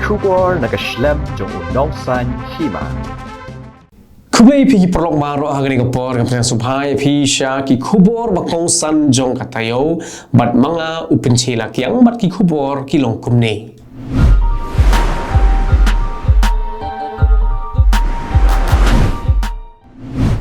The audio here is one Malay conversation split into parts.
Khubor nakaslem Jong Bakongsan Hima. Kublai pi prolog maro hagani kapor kapten subhai pi sha ki Khubor Bakongsan Jong Taïew bat manga upenchela kiang bat ki Khubor ki long kumne.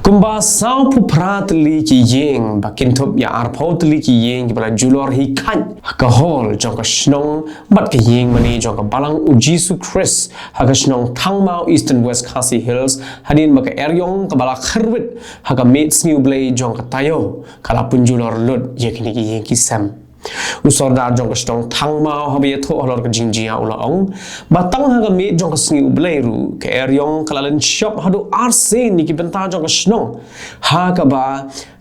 Kumba sao pu prat li ki yeng bakin top ya arpot li ki yeng bala julor hi kan ka hol jong ka snong bat ka yeng mani jong ka balang ujisu Chris ha ka snong thangmau eastern west khasi hills hadin maka eryong ka bala kharwit ha ka mates new blade jong ka tayo kala pun julor lut yekini ki yeng ki sam usordar jong ka snong thangmau ha be tho holor ka jingjia ula ong batang ha ka me jong ka sniu blairu ka eryong kalalan shop hadu arsen ni ki benta jong ka snong ha ka ba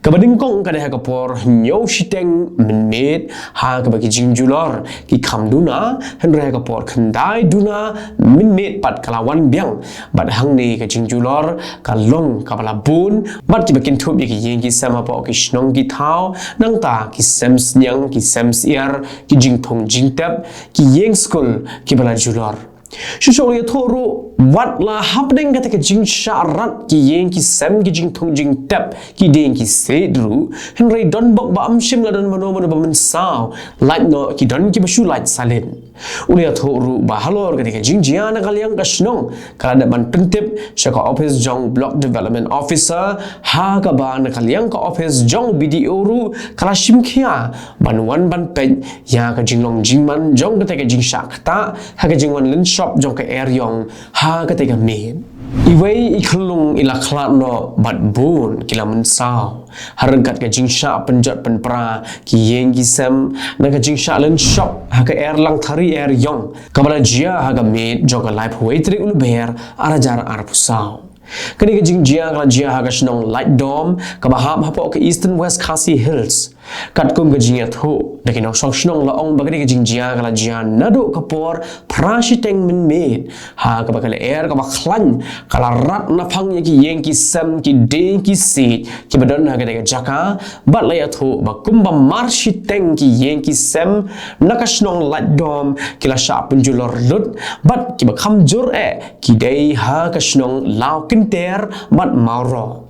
kabadingkong kada ha ka por nyo shiteng minmet ha ka ba ki jingjulor ki khamduna henre ka por khandai duna minmet pat kalawan biang bat hang ni ka jingjulor ka long ka bala bun bat ki bakin thup ki yeng ki sama po ki snong ki thau nang ta ki sems nyang ki sems iar ki jingthong jingtap ki yeng school ki bala julor Shusho ya thoro wat la happening kata ke jing syarat ki yeng ki sem ki jing thong jing tap ki deng ki sedru henry don bok ba amshim la don mano mano ba men sao like no ki don ki basu like salin ulia thoro ba halor kata ke jing jiana kaliang ka snong kala da ban pentip shaka office jong block development officer ha ka ba na kaliang ka office jong BDO ru kala shimkhia ban wan ban pen ya ka jing long jing man jong kata ke jing shakta ha ka jing wan lin shop jong ka eryong ha ka tega men iwei ikhlung ila khlat no bat bun kila men sao harangkat ka jingsha penjat penpra ki yeng ki sem na ka jingsha len shop ha ka erlang thari eryong kabala jia ha ka met jong ka life waitri ul ber arajar arpusao kani ka jingjia kala jia ha ka snong light dome ka bahap ha po ka eastern west khasi hills kat kum ka jingya tho daki nok sok snong la ong bagani ka jingjia kala jia nado ka por prashi teng min met ha ka bakal air ka bakhlan kala rat na phang ki yeng ki sam ki deng ki sit ki badon ha ka de jaka bat la ya tho ba kum ba marshi teng ki yeng ki sam na ka snong light dome kila sha punjulor lut bat ki ba kham jur ki dei ha ka snong law kinter bat mauro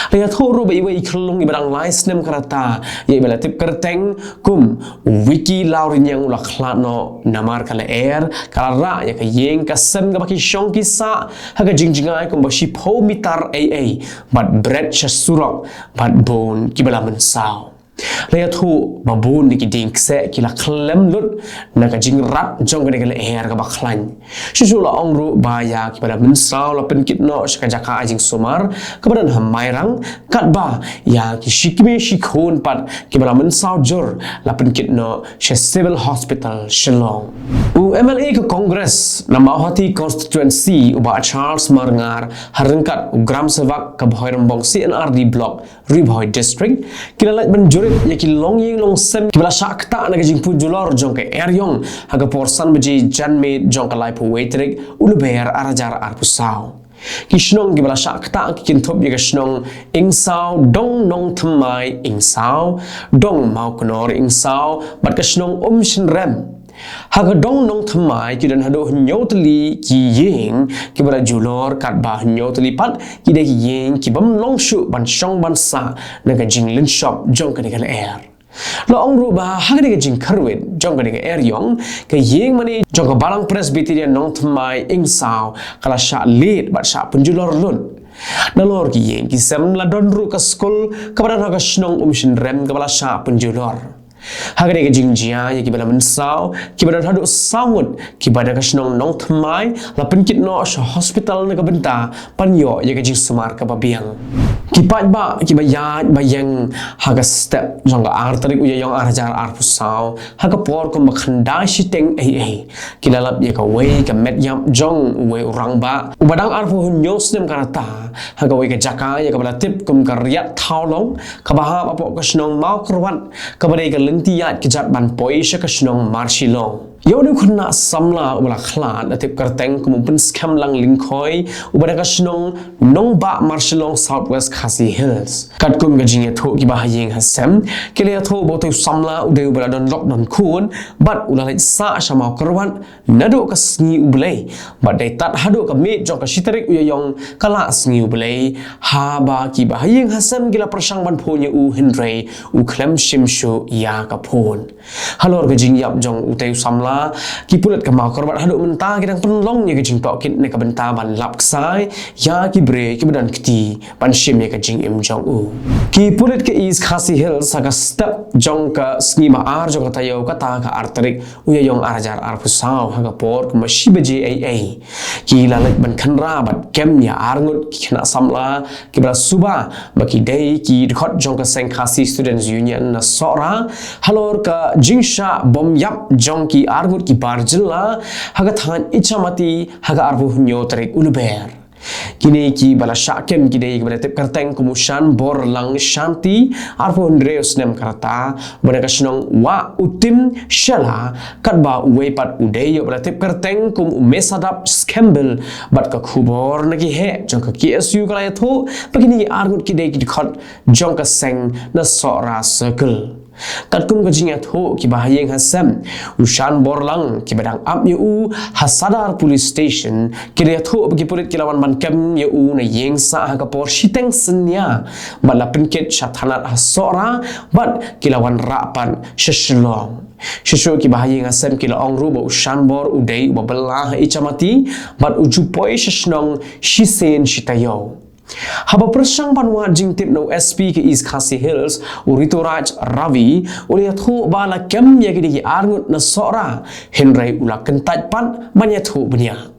Lihat huru ba iwa iklung ibadang lais nem karata ya ibala tip kerteng kum wiki laurin yang ulah khlano namar kala air kala ra ya ka yeng ka sem ka baki shong kisa haga jingjingai kum ba shipho mitar aa bat bread shasurok bat bon kibala mensao Lihat hu babun di kiding kse kila klem lut na ka jing rat jong ka kala air ka baklan shusula ongru baya kibala mensao la penkit no shaka jaka ajing sumar kebadan hamairang kat ba ya ki shikme shikhon pat kibala mensao jur la penkit no she civil hospital shillong u MLA ke Congress na mahati constituency uba Charles Marngar harengkat gram sevak ka bhoirambong CNRD block Ribhoi district kila lait benjur yaki long ying long sem kibala shakta na gajing punjulor jong ke eryong haga porsan beji janme jong ka laipu waitrik uluber arajar arpusao kishnong kibala shakta kintop yaga shnong ingsao dong nong thamai ingsao dong mau knor ingsao bat ka shnong shinrem haga dong nong thamai kidan hado nyotli ki yeng kibara julor kat ba nyotli pat kide ki yeng kibam long shu ban shong ban sa naga jing lin shop jong ka kala air lo ong ru ba haga de jing kharwit jong ka air yong ka yeng mani jong ka balang presbyterian nong thamai ingsao kala sha lit bat sha punjulor lun nalor ki yeng ki sem la don ru ka skul kabara haga shnong shin rem kabala sha punjulor Haga de jingjia ya kibala mensao kibada hadu sawut kibada kasnong nong thamai la penkit no hospital na kabenta panyo ya ka jing sumar ka babiang kipat ba kibaya bayang haga step jong ar tarik uya yong arajar ar pusao haga por ko makhanda shiteng kilalap ya ka wei ka met yam jong wei urang ba ubadang ar pu nyos nem karata haga wei ka jaka ya ka bala tip kum ka riat thaulong ka baha apo kasnong mau krwan ka badai ka lentiat kejat ban poi sha kasnong marshilong Yau ni kuna samla ubala khlan atip karteng kumumpen scam lang lingkoi ubada kasnong nong ba Marshallong Southwest Khasi Hills. Kat kum gajing atho ki bahayeng hasem kele atho boto samla uday ubala don lock don kun bat ulalai sa sama korwan nado kasngi ublay bat dai tat hado ka me jong ka shitarik uyayong kala sngi ublay ha ba ki bahayeng hasem gila persang ban phonya u Henry u klem shimshu ya ka phon. Halor gajing yap jong uday samla ki pulat ka mau korbat hadu menta ki dang penlong nya gajing tok kit ne ka benta ban lap ksai ya ki bre ki badan kti ban shim nya gajing im jong u ki pulat ke East Khasi Hills saga step jong ka sngi ma ar jong ka Taïew ka ta ka artarik uya yong arajar ar pusau ha ka por ka mashi baje ai ki lalat ban khanra bat kem nya arngut ki khna samla ki bra suba baki dei ki khot jong ka Seng Khasi Students Union na sora halor ka jingsha bom yap jong ki argut ki barjilla haga than ichamati haga arbu hunyo tarik uluber kini ki bala syakem ki dei kepada tip karteng kumushan bor lang shanti arbu hundreus nem karata bana kasnong wa utim shala katba uwe pat udei yo bala tip karteng kum mesadap scambel bat ka khubor nagi he jong ka KSU kala tho begini argut ki dei ki khot jong ka seng na sora circle Katkum kajingat ho ki bahayeng hasam ushan borlang ki badang up yu hasadar police station ki ho bagi purit kilawan ban kam yu na yeng sa ha ka por shiteng senya bala pinket shathanat hasora bat kilawan rapan shishlong Shisho ki bahayeng hasam kila ong ruba ushan bor udai ubabelah ichamati bat ujupoi shishnong shisen shitayo Haba persang panwa jing tip no SP ke East Khasi Hills urito Raj Ravi ulihat hu bala kem ya ki arngut na sora Henry ula kentat pan banyak hu benya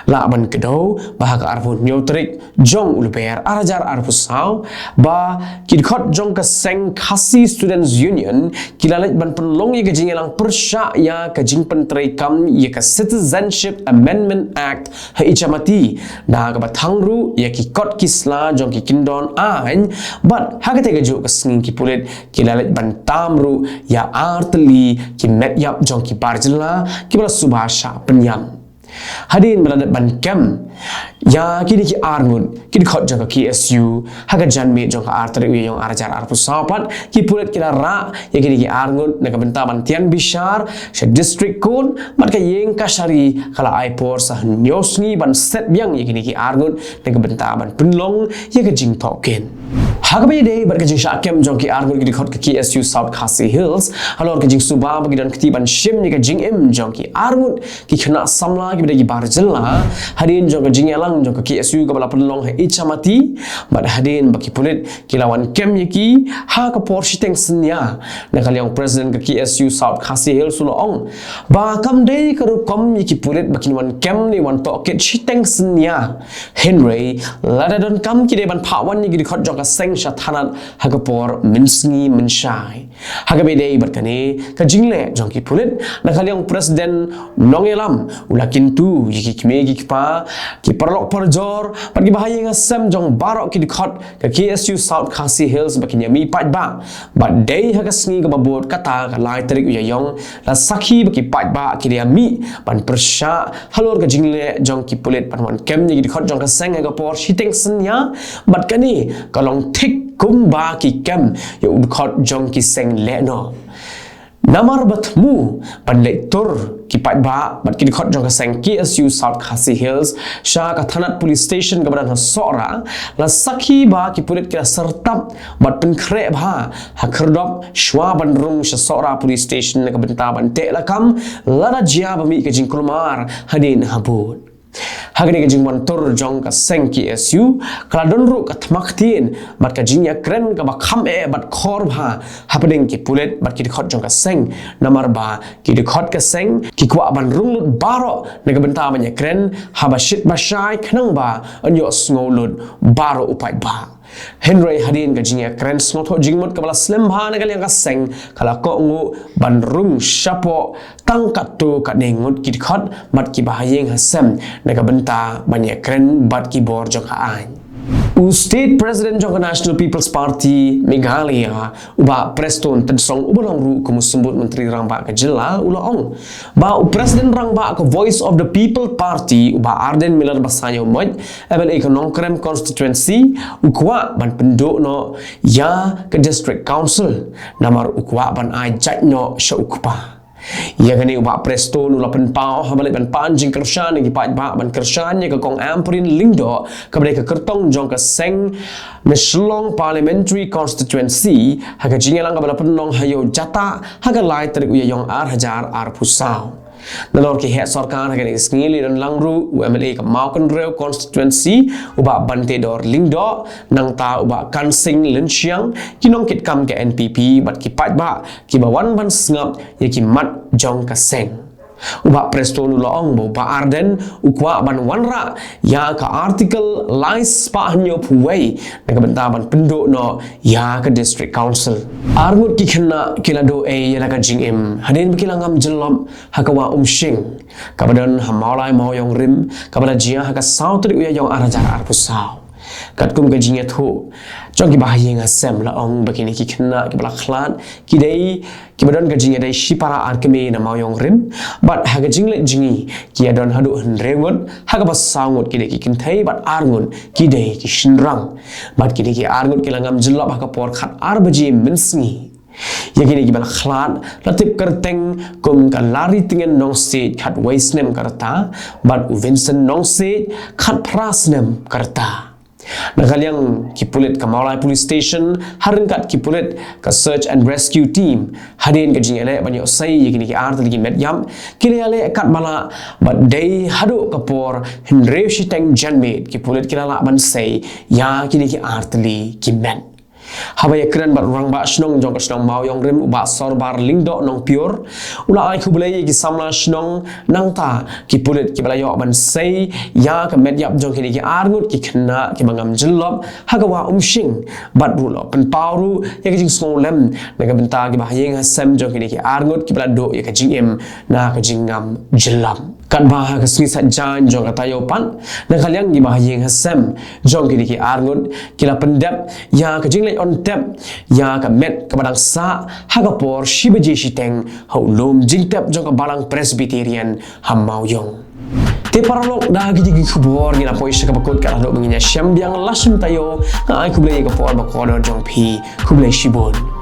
la ban kedo bahaka arfu neutrik jong ulber arajar arfu saw ba kidkhot jong ka Seng Khasi Students Union kilalit ban penlong ye gajing lang persya ya kajing pentrai kam ye ka Citizenship Amendment Act ha ichamati na ka bathangru ye ki kot kisla jong ki kindon ain but hagate gaju ka singin ki pulit kilalit ban tamru ya artli ki met yap jong ki barjla ki bala subhasha penyam Hadin beladat ban kem ya kini ki arngut kini khot jong ka KSU haga janme jong ka artari uyong arajar arpu sapat ki pulet kila ra ya kini ki arngut na ka benta ban tian bishar sha district kun mat ka yeng kasari kala aipor sa nyosngi ban set biang ya kini ki arngut na ka benta ban penlong ya ka jing token haga be dei bar ka jing syakem jong ki arngut kini khot ka KSU South Khasi Hills halor ka jing suba bagi dan ketiban shim ni ka jing im jong ki arngut ki khna samla ki bagi barjella hadin jong ka jing yalang jong ka KSU ka bala penlong ha ichamati bad hadin baki pulit kilawan kem yaki ha ka por shiteng senya na kalyang president ka KSU South Khasi Hills sulong ba kam dei ka ru kom yaki pulit baki wan kem ni wan pocket shiteng senya Henry lada don kam ki de ban phawan ni gi khot jong ka Seng shathanat ha ka por minsngi menshai ha ka be dei barkane ka jingle jong ki pulit na kalyang president nongelam ulakin tu yiki kmegi kpa ki perlok perjor bagi bahaya ngasem jong barok ki dikhot ke KSU South Khasi Hills baki nyami pat ba but day ha kasngi ka babot kata ka lai tarik uyayong la sakhi baki pat ba ki dia mi ban persya halor ka jingle jong ki pulit panwan kem ni dikhot jong ka Seng ga por shiteng senya but kani kalong thik kumba ki kem ya dikhot jong ki Seng le no Namar batmu pan lektor kipat ba bat kini khot jong ka Seng KSU South Khasi Hills sha ka thanat police station ka badan sora la sakhi ba ki pulit kira sertap bat pen khre ba ha khrdop shwa ban rung sha sora police station ka benta ban te la kam la jia ba mi ka jing kulmar hadin habut Hagani ka jingwan tor jong ka Seng KSU kala donru ka thmaktin bat ka jingya kren ka ba kham bat khor bha happening ki pulet bat ki khot jong ka Seng namar ba ki khot ka Seng ki kwa ban runglut baro na ka benta ban ya kren haba shit ba shai khnang ba anyo sngolut baro upai ba Henry hadin ka jingya kren snotho jingmot ka bala slim bha na ka ka Seng kala ko ngu ban rung shapo tangkat tu ka nengut ki khot bat ki bahayeng hasam na ka benta ban ya kren bat ki bor jong ka ai State President Jong National People's Party Meghalaya uba Preston tersong ubalang ru kumusembut Menteri Rangba ke jela ulaong ba President Rangba ke Voice of the People Party uba Arden Miller basanyo moj MLA ke Nongkrem constituency ukwa ban penduk no ya ke District Council namar ukwa ban ajak no sya ukpa ia kini ubah Preston ulapan pau habalik ban panjing kershan yang dipat ban kershan yang ke kong amperin lingdo kepada ke kertong jong ke seng Meslong Parliamentary Constituency haga jingelang kepada penong hayo jata haga lai terik uya yong hajar pusau Nalor ki het sarkar haga ni ngili dan langru UMLA ke Maukan Reu constituency ubah bante dor lingdo nang ta ubah kansing lensiang kinong kit kam ke NPP bat ki pat ba ki bawan ban sngap ye ki mat jong ka seng ubah Preston uloong bo ba Arden ukwa ban wanra ya ka artikel lais pa hanyo puwei nang benta ban penduk no ya ka District Council arngut ki khna kilado ya ka jingim hadin bikilangam jelom hakawa umshing kabadan hamaulai mau yong rim kabala jia haka sautri uya yong arajar arpusau katkum ka jinget ho jong ki bahaya ngasem la ong bakini ki khna ki bala khlan ki dei ki badan ka jinget dei shipara arkeme na mau yong rim bat haga jingle jingi ki adon hadu henrengut haga basangut ki dei ki kinthai bat arngun ki dei ki shinrang bat ki dei ki arngut ki langam jelop haka por khat arbaji minsngi yakini gibal khlan latip kerteng kum ka lari tingen nong se khat waisnem karta bat Vincent nong se khat prasnem karta Nakaliang kipulit ke Maulai Police Station harengkat kipulit ke Search and Rescue Team hadin ke jingele banyak sai yakini ki art lagi medyam kini ale kat bala but day hadu kapor henrew shiteng janmate kipulit kilala ban sai ya kini ki art li ki met Habaya keren bat orang ba snong jong snong mau yong rim ba sor bar lingdo nong pure ula ai khubulai ki samla snong nang ta ki pulit ki bala yo ban sei ya ka medyap jong ki arngut ki khna ki mangam jellop hagawa umshing bat bulo pen pauru ya ki jing snong lem na ka benta ki ba yeng hasem jong ki arngut ki bala do ya ka jing em na ka jingam jellam kan bah ka swi sat jan jong ka Taïew pan na kaliang gi bah yeng hasem jong ki arngut ki la pendap ya ka jing on tap ya ka met ka badang sa haga por shibaji shiteng hau lom jing tap jong ka balang Presbyterian hamau yong te paralog da gi Khubor ni na poi shaka bakot ka lo menginya syambiang lasum Taïew ka ai kublai ka por bakor jong pi kublai shibon